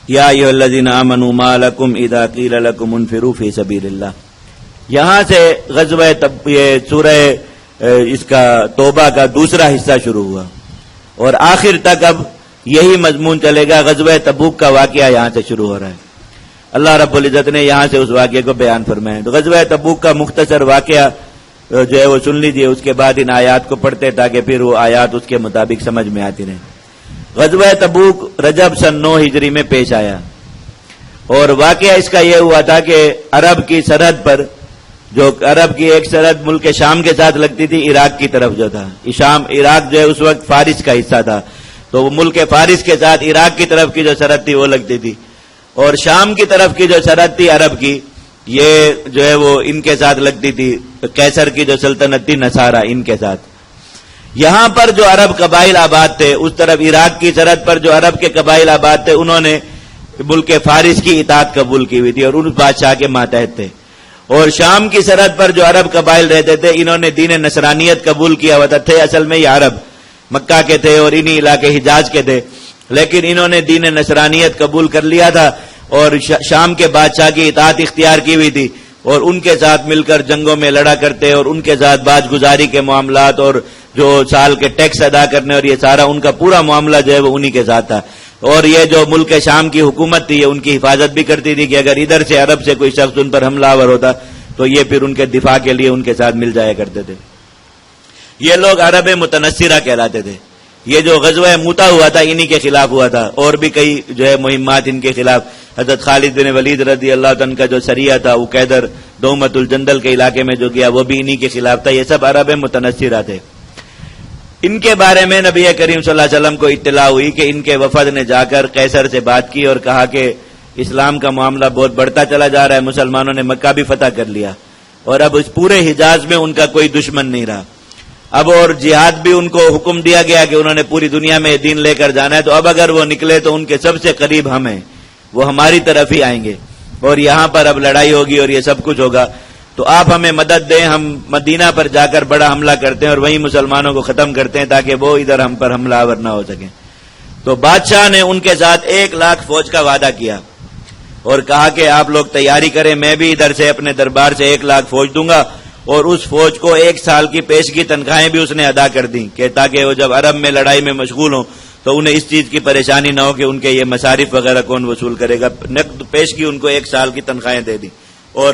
یا ایھا الذین آمنوا ما لکم اذا قیل لکم انفروا فی سبیل اللہ. یہاں سے غزوہ یہ سورہ اس کا توبہ کا دوسرا حصہ شروع ہوا اور آخر تک اب یہی مضمون چلے گا. غزوہ تبوک کا واقعہ یہاں سے شروع ہو رہا ہے. اللہ رب العزت نے یہاں سے اس واقعے کو بیان فرمایا. تو غزوہ تبوک کا مختصر واقعہ جو ہے وہ سن لیجئے, اس کے بعد ان آیات کو پڑھتے تاکہ پھر وہ آیات اس کے مطابق سمجھ میں آتی رہیں. غزوہ تبوک رجب سن 9 ہجری میں پیش آیا اور واقعہ اس کا یہ ہوا تھا کہ عرب کی سرحد پر, جو عرب کی ایک سرحد ملک شام کے ساتھ لگتی تھی, عراق کی طرف جو تھا, عراق جو ہے اس وقت فارس کا حصہ تھا, تو وہ ملک فارس کے ساتھ عراق کی طرف کی جو سرحد تھی وہ لگتی تھی, اور شام کی طرف کی جو سرحد تھی عرب کی, یہ جو ہے وہ ان کے ساتھ لگتی تھی, قیصر کی جو سلطنت تھی نصارہ, ان کے ساتھ. یہاں پر جو عرب قبائل آباد تھے, اس طرف عراق کی سرحد پر جو عرب کے قبائل آباد تھے, انہوں نے ملک فارس کی اطاعت قبول کی ہوئی تھی اور ان بادشاہ کے ماتحت تھے. اور شام کی سرحد پر جو عرب قبائل رہتے تھے, انہوں نے دین نصرانیت قبول کیا ہوا تھا. اصل میں یہ عرب مکہ کے تھے اور انہی علاقے حجاز کے تھے, لیکن انہوں نے دین نصرانیت قبول کر لیا تھا اور شام کے بادشاہ کی اطاعت اختیار کی ہوئی تھی, اور ان کے ساتھ مل کر جنگوں میں لڑا کرتے, اور ان کے ساتھ باج گزاری کے معاملات اور جو سال کے ٹیکس ادا کرنے اور یہ سارا ان کا پورا معاملہ جو ہے وہ انہی کے ساتھ تھا. اور یہ جو ملک شام کی حکومت تھی, یہ ان کی حفاظت بھی کرتی تھی کہ اگر ادھر سے عرب سے کوئی شخص ان پر حملہ آور ہوتا تو یہ پھر ان کے دفاع کے لیے ان کے ساتھ مل جایا کرتے تھے. یہ لوگ عرب متنصرہ کہلاتے تھے. یہ جو غزوہ موتا ہوا تھا انہی کے خلاف ہوا تھا, اور بھی کئی جو ہے مہمات ان کے خلاف. حضرت خالد بن ولید رضی اللہ عنہ کا جو سریہ تھا وہ قیدر دومت الجندل کے علاقے میں جو گیا, وہ بھی انہی کے خلاف تھا. یہ سب عرب متنصرہ تھے. ان کے بارے میں نبی کریم صلی اللہ علیہ وسلم کو اطلاع ہوئی کہ ان کے وفد نے جا کر قیصر سے بات کی اور کہا کہ اسلام کا معاملہ بہت بڑھتا چلا جا رہا ہے, مسلمانوں نے مکہ بھی فتح کر لیا اور اب اس پورے حجاز میں ان کا کوئی دشمن نہیں رہا. اب اور جہاد بھی ان کو حکم دیا گیا کہ انہوں نے پوری دنیا میں دین لے کر جانا ہے, تو اب اگر وہ نکلے تو ان کے سب سے قریب ہم ہیں, وہ ہماری طرف ہی آئیں گے اور یہاں پر اب لڑائی ہوگی اور یہ سب کچھ ہوگا, تو آپ ہمیں مدد دیں. ہم مدینہ پر جا کر بڑا حملہ کرتے ہیں اور وہیں مسلمانوں کو ختم کرتے ہیں تاکہ وہ ادھر ہم پر حملہ آور نہ ہو سکیں. تو بادشاہ نے ان کے ساتھ 1,00,000 فوج کا وعدہ کیا اور کہا کہ آپ لوگ تیاری کریں, میں بھی ادھر سے اپنے دربار سے 1,00,000 فوج دوں گا, اور اس فوج کو 1 سال کی پیشگی تنخواہیں بھی اس نے ادا کر دیں کہ تاکہ وہ جب عرب میں لڑائی میں مشغول ہوں تو انہیں اس چیز کی پریشانی نہ ہو کہ ان کے یہ مصارف وغیرہ کون وصول کرے گا. نقد پیشگی ان کو 1 سال کی تنخواہیں دے دی اور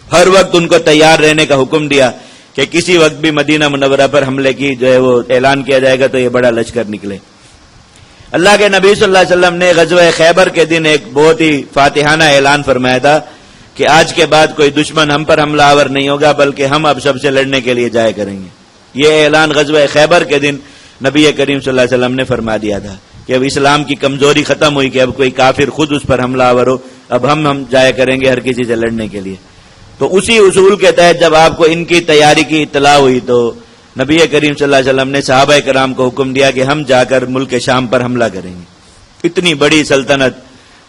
ہر وقت ان کو تیار رہنے کا حکم دیا کہ کسی وقت بھی مدینہ منورہ پر حملے کی جو ہے وہ اعلان کیا جائے گا تو یہ بڑا لشکر نکلے. اللہ کے نبی صلی اللہ علیہ وسلم نے غزوہ خیبر کے دن ایک بہت ہی فاتحانہ اعلان فرمایا تھا کہ آج کے بعد کوئی دشمن ہم پر حملہ آور نہیں ہوگا, بلکہ ہم اب سب سے لڑنے کے لیے جایا کریں گے. یہ اعلان غزوہ خیبر کے دن نبی کریم صلی اللہ علیہ وسلم نے فرما دیا تھا کہ اب اسلام کی کمزوری ختم ہوئی کہ اب کوئی کافر خود اس پر حملہ آور ہو, اب ہم جایا کریں گے ہر کسی سے لڑنے کے لیے. تو اسی اصول کے تحت جب آپ کو ان کی تیاری کی اطلاع ہوئی تو نبی کریم صلی اللہ علیہ وسلم نے صحابہ کرام کو حکم دیا کہ ہم جا کر ملک شام پر حملہ کریں گے. اتنی بڑی سلطنت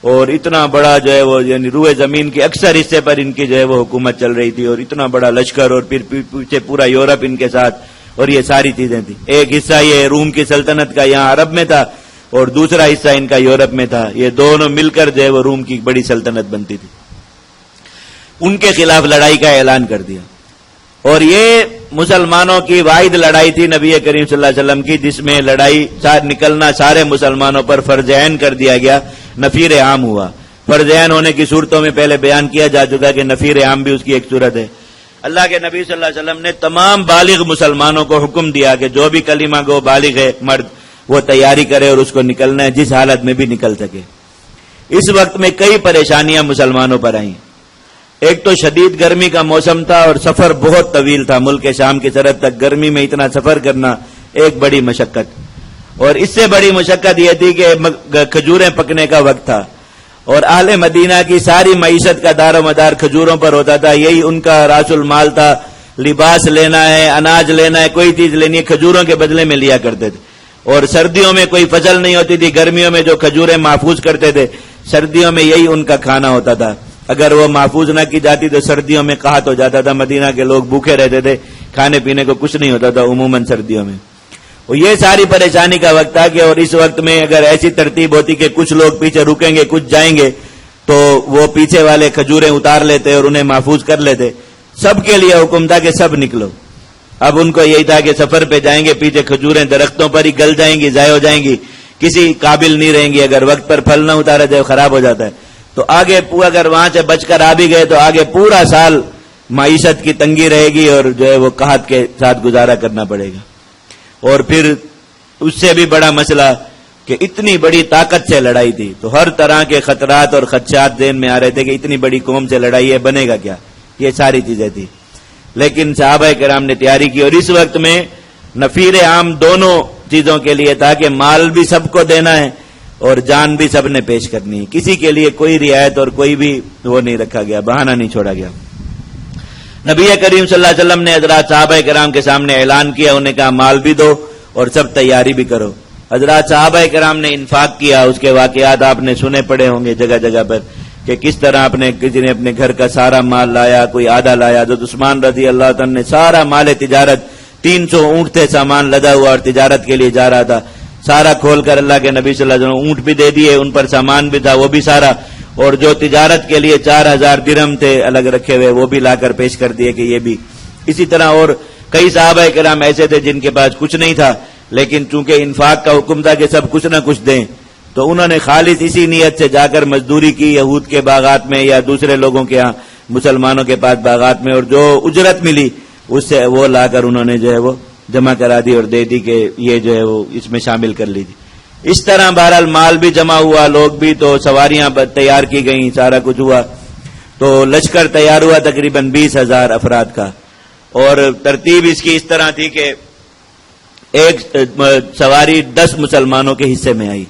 اور اتنا بڑا جو ہے وہ یعنی روئے زمین کے اکثر حصے پر ان کی جو ہے وہ حکومت چل رہی تھی, اور اتنا بڑا لشکر اور پھر پیچھے پورا یورپ ان کے ساتھ, اور یہ ساری چیزیں تھیں. ایک حصہ یہ روم کی سلطنت کا یہاں عرب میں تھا اور دوسرا حصہ ان کا یورپ میں تھا. یہ دونوں مل کر جو ہے وہ روم کی بڑی سلطنت بنتی تھی. ان کے خلاف لڑائی کا اعلان کر دیا, اور یہ مسلمانوں کی واحد لڑائی تھی نبی کریم صلی اللہ علیہ وسلم کی, جس میں لڑائی نکلنا سارے مسلمانوں پر فرض عین کر دیا گیا, نفیر عام ہوا. فرض عین ہونے کی صورتوں میں پہلے بیان کیا جا چکا کہ نفیر عام بھی اس کی ایک صورت ہے. اللہ کے نبی صلی اللہ علیہ وسلم نے تمام بالغ مسلمانوں کو حکم دیا کہ جو بھی کلمہ گو بالغ ہے مرد, وہ تیاری کرے اور اس کو نکلنا ہے, جس حالت میں بھی نکل سکے. اس وقت میں کئی پریشانیاں مسلمانوں پر آئیں. ایک تو شدید گرمی کا موسم تھا اور سفر بہت طویل تھا, ملک شام کی سرحد تک گرمی میں اتنا سفر کرنا ایک بڑی مشقت, اور اس سے بڑی مشقت یہ تھی کہ کھجوریں پکنے کا وقت تھا اور اہل مدینہ کی ساری معیشت کا دار و مدار کھجوروں پر ہوتا تھا. یہی ان کا راس المال تھا, لباس لینا ہے, اناج لینا ہے, کوئی چیز لینی ہے کھجوروں کے بدلے میں لیا کرتے تھے. اور سردیوں میں کوئی فصل نہیں ہوتی تھی, گرمیوں میں جو کھجوریں محفوظ کرتے تھے, سردیوں میں یہی ان کا کھانا ہوتا تھا. اگر وہ محفوظ نہ کی جاتی تو سردیوں میں قحط ہو جاتا تھا, مدینہ کے لوگ بھوکے رہتے تھے, کھانے پینے کو کچھ نہیں ہوتا تھا عموماً سردیوں میں. اور یہ ساری پریشانی کا وقت تھا کہ اور اس وقت میں اگر ایسی ترتیب ہوتی کہ کچھ لوگ پیچھے رکیں گے کچھ جائیں گے تو وہ پیچھے والے کھجوریں اتار لیتے اور انہیں محفوظ کر لیتے. سب کے لیے حکم تھا کہ سب نکلو. اب ان کو یہی تھا کہ سفر پہ جائیں گے, پیچھے کھجوریں درختوں پر ہی گل جائیں گی, ضائع ہو جائیں گی, کسی قابل نہیں رہیں گی, اگر وقت پر پھل نہ اتارا جائے خراب ہو جاتا ہے. تو آگے اگر وہاں سے بچ کر آ بھی گئے تو آگے پورا سال معیشت کی تنگی رہے گی اور جو ہے وہ قحط کے ساتھ گزارا کرنا پڑے گا. اور پھر اس سے بھی بڑا مسئلہ کہ اتنی بڑی طاقت سے لڑائی تھی, تو ہر طرح کے خطرات اور خدشات ذہن میں آ رہے تھے کہ اتنی بڑی قوم سے لڑائی ہے, بنے گا کیا, یہ ساری چیزیں تھی. لیکن صحابہ کرام نے تیاری کی, اور اس وقت میں نفیر عام دونوں چیزوں کے لیے تھا کہ مال بھی سب کو دینا ہے اور جان بھی سب نے پیش کرنی ہے. کسی کے لیے کوئی رعایت اور کوئی بھی وہ نہیں رکھا گیا, بہانہ نہیں چھوڑا گیا. نبی کریم صلی اللہ علیہ وسلم نے حضرات صحابہ کرام کے سامنے اعلان کیا, انہیں کہا مال بھی دو اور سب تیاری بھی کرو. حضرات صحابہ کرام نے انفاق کیا, اس کے واقعات آپ نے سنے پڑے ہوں گے جگہ جگہ پر کہ کس طرح کسی نے اپنے گھر کا سارا مال لایا, کوئی آدھا لایا. حضرت عثمان رضی اللہ تعالیٰ نے سارا مال تجارت, 300 اونٹ تھے سامان لدا ہوا اور تجارت کے لیے جا رہا تھا, سارا کھول کر اللہ کے نبی صلی اللہ علیہ وسلم اونٹ بھی دے دیے, ان پر سامان بھی تھا وہ بھی سارا, اور جو تجارت کے لیے 4000 درہم تھے الگ رکھے ہوئے وہ بھی لا کر پیش کر دیے کہ یہ بھی. اسی طرح اور کئی صحابہ کرام ایسے تھے جن کے پاس کچھ نہیں تھا, لیکن چونکہ انفاق کا حکم تھا کہ سب کچھ نہ کچھ دیں, تو انہوں نے خالص اسی نیت سے جا کر مزدوری کی یہود کے باغات میں یا دوسرے لوگوں کے ہاں مسلمانوں کے پاس باغات میں, اور جو اجرت ملی اس سے وہ لا کر انہوں نے جو ہے وہ جمع کرا دی اور دے دی کہ یہ جو ہے وہ اس میں شامل کر لیجیے. اس طرح بہرحال مال بھی جمع ہوا, لوگ بھی, تو سواریاں تیار کی گئیں, سارا کچھ ہوا. تو لشکر تیار ہوا تقریباً 20,000 افراد کا, اور ترتیب اس کی اس طرح تھی کہ ایک سواری 10 مسلمانوں کے حصے میں آئی,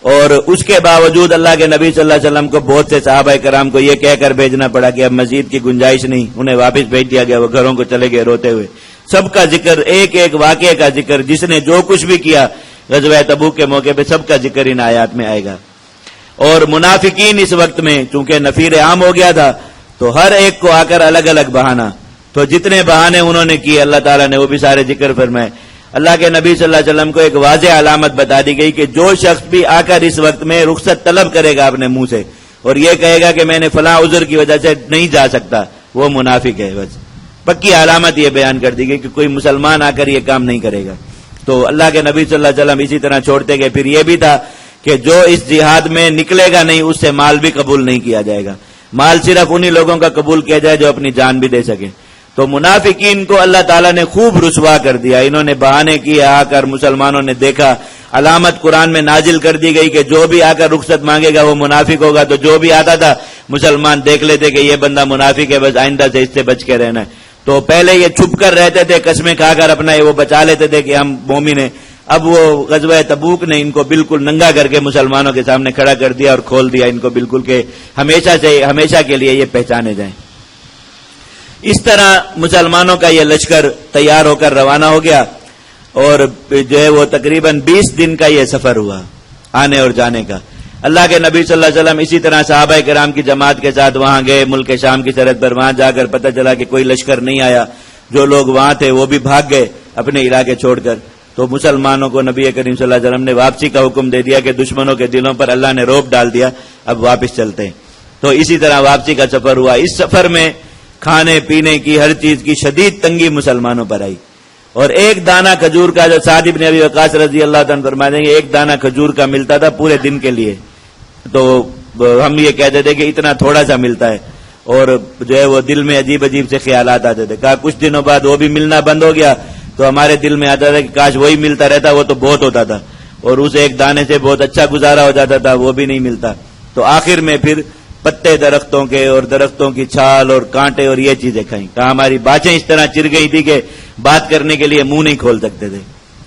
اور اس کے باوجود اللہ کے نبی صلی اللہ علیہ وسلم کو بہت سے صحابہ کرام کو یہ کہہ کر بھیجنا پڑا کہ اب مزید کی گنجائش نہیں, انہیں واپس بھیج دیا گیا, وہ گھروں کو چلے گئے روتے ہوئے. سب کا ذکر, ایک ایک واقعے کا ذکر, جس نے جو کچھ بھی کیا غزوہ تبوک کے موقع پہ سب کا ذکر ان آیات میں آئے گا. اور منافقین اس وقت میں چونکہ نفیر عام ہو گیا تھا تو ہر ایک کو آ کر الگ الگ بہانہ, تو جتنے بہانے انہوں نے کیے اللہ تعالیٰ نے وہ بھی سارے ذکر فرمائے. اللہ کے نبی صلی اللہ علیہ وسلم کو ایک واضح علامت بتا دی گئی کہ جو شخص بھی آ کر اس وقت میں رخصت طلب کرے گا اپنے منہ سے اور یہ کہے گا کہ میں نے فلاں عذر کی وجہ سے نہیں جا سکتا, وہ منافق ہے. بس پکی علامت یہ بیان کر دی گئی کہ کوئی مسلمان آ کر یہ کام نہیں کرے گا. تو اللہ کے نبی صلی اللہ علیہ وسلم اسی طرح چھوڑتے گئے. پھر یہ بھی تھا کہ جو اس جہاد میں نکلے گا نہیں اس سے مال بھی قبول نہیں کیا جائے گا, مال صرف انہی لوگوں کا قبول کیا جائے جو اپنی جان بھی دے سکے. تو منافقین کو اللہ تعالیٰ نے خوب رسوا کر دیا, انہوں نے بہانے کیے, آ کر مسلمانوں نے دیکھا, علامت قرآن میں نازل کر دی گئی کہ جو بھی آ کر رخصت مانگے گا وہ منافق ہوگا. تو جو بھی آتا تھا مسلمان دیکھ لیتے کہ یہ بندہ منافق ہے, بس آئندہ سے اس سے بچ کے رہنا ہے. تو پہلے یہ چھپ کر رہتے تھے, قسمیں کھا کر اپنا وہ بچا لیتے تھے کہ ہم مومن ہیں. اب وہ غزوہ تبوک نے ان کو بالکل ننگا کر کے مسلمانوں کے سامنے کھڑا کر دیا اور کھول دیا ان کو بالکل کہ ہمیشہ کے لیے یہ پہچانے جائیں. اس طرح مسلمانوں کا یہ لشکر تیار ہو کر روانہ ہو گیا, اور جو ہے وہ تقریباً 20 دن کا یہ سفر ہوا آنے اور جانے کا. اللہ کے نبی صلی اللہ علیہ وسلم اسی طرح صحابہ کرام کی جماعت کے ساتھ وہاں گئے ملک شام کی سرحد پر. وہاں جا کر پتہ چلا کہ کوئی لشکر نہیں آیا, جو لوگ وہاں تھے وہ بھی بھاگ گئے اپنے علاقے چھوڑ کر. تو مسلمانوں کو نبی کریم صلی اللہ علیہ وسلم نے واپسی کا حکم دے دیا کہ دشمنوں کے دلوں پر اللہ نے رعب ڈال دیا, اب واپس چلتے ہیں. تو اسی طرح واپسی کا سفر ہوا. اس سفر میں کھانے پینے کی ہر چیز کی شدید تنگی مسلمانوں پر آئی, اور ایک دانہ کھجور کا, جو سعد بن ابی وقاص رضی اللہ عنہ فرما دیں گے, ایک دانہ کھجور کا ملتا تھا پورے دن کے لیے. تو ہم یہ کہتے تھے کہ اتنا تھوڑا سا ملتا ہے, اور جو ہے وہ دل میں عجیب عجیب سے خیالات آتے تھے. کہا کچھ دنوں بعد وہ بھی ملنا بند ہو گیا, تو ہمارے دل میں آتا تھا کہ کاش وہی ملتا رہتا, وہ تو بہت ہوتا تھا, اور اس ایک دانے سے بہت اچھا گزارا ہو جاتا تھا, وہ بھی نہیں ملتا. تو آخر میں پھر پتے درختوں کے اور درختوں کی چھال اور کانٹے اور یہ چیزیں کھائیں. کہا ہماری باتیں اس طرح چر گئی تھی کہ بات کرنے کے لیے منہ نہیں کھول سکتے تھے.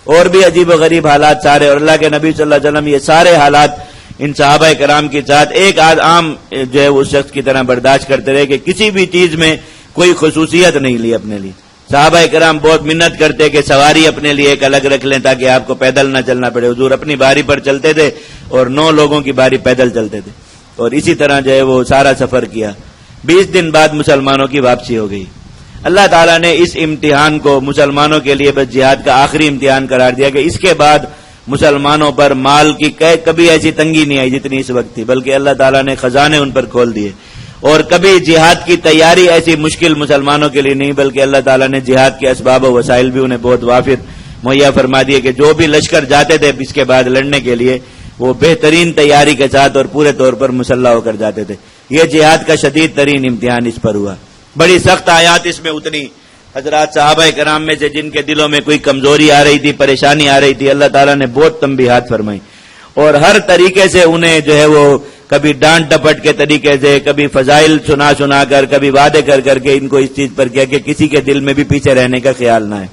اور بھی عجیب و غریب حالات سارے, اور اللہ کے نبی صلی اللہ علیہ وسلم یہ سارے حالات ان صحابہ کرام کے ساتھ ایک عام جو ہے اس شخص کی طرح برداشت کرتے رہے کہ کسی بھی چیز میں کوئی خصوصیت نہیں لی اپنے لیے. صحابہ کرام بہت منت کرتے کہ سواری اپنے لیے ایک الگ رکھ لیں تاکہ آپ کو پیدل نہ چلنا پڑے. حضور اپنی باری پر چلتے تھے اور 9 لوگوں کی باری پیدل چلتے تھے, اور اسی طرح جو ہے وہ سارا سفر کیا. 20 دن بعد مسلمانوں کی واپسی ہو گئی. اللہ تعالیٰ نے اس امتحان کو مسلمانوں کے لیے بس جہاد کا آخری امتحان قرار دیا کہ اس کے بعد مسلمانوں پر مال کی کبھی ایسی تنگی نہیں آئی جتنی اس وقت تھی، بلکہ اللہ تعالیٰ نے خزانے ان پر کھول دیے، اور کبھی جہاد کی تیاری ایسی مشکل مسلمانوں کے لیے نہیں، بلکہ اللہ تعالیٰ نے جہاد کے اسباب و وسائل بھی انہیں بہت وافر مہیا فرما دیے کہ جو بھی لشکر جاتے تھے اس کے بعد لڑنے کے لیے وہ بہترین تیاری کے ساتھ اور پورے طور پر مسلح ہو کر جاتے تھے۔ یہ جہاد کا شدید ترین امتحان اس پر ہوا، بڑی سخت آیات اس میں اتنی۔ حضرات صحابہ کرام میں سے جن کے دلوں میں کوئی کمزوری آ رہی تھی، پریشانی آ رہی تھی، اللہ تعالیٰ نے بہت تنبیہات فرمائی، اور ہر طریقے سے انہیں جو ہے وہ کبھی ڈانٹ ڈپٹ کے طریقے سے، کبھی فضائل سنا کر، کبھی وعدے کر کے ان کو اس چیز پر کیا کہ کسی کے دل میں بھی پیچھے رہنے کا خیال نہ ہے۔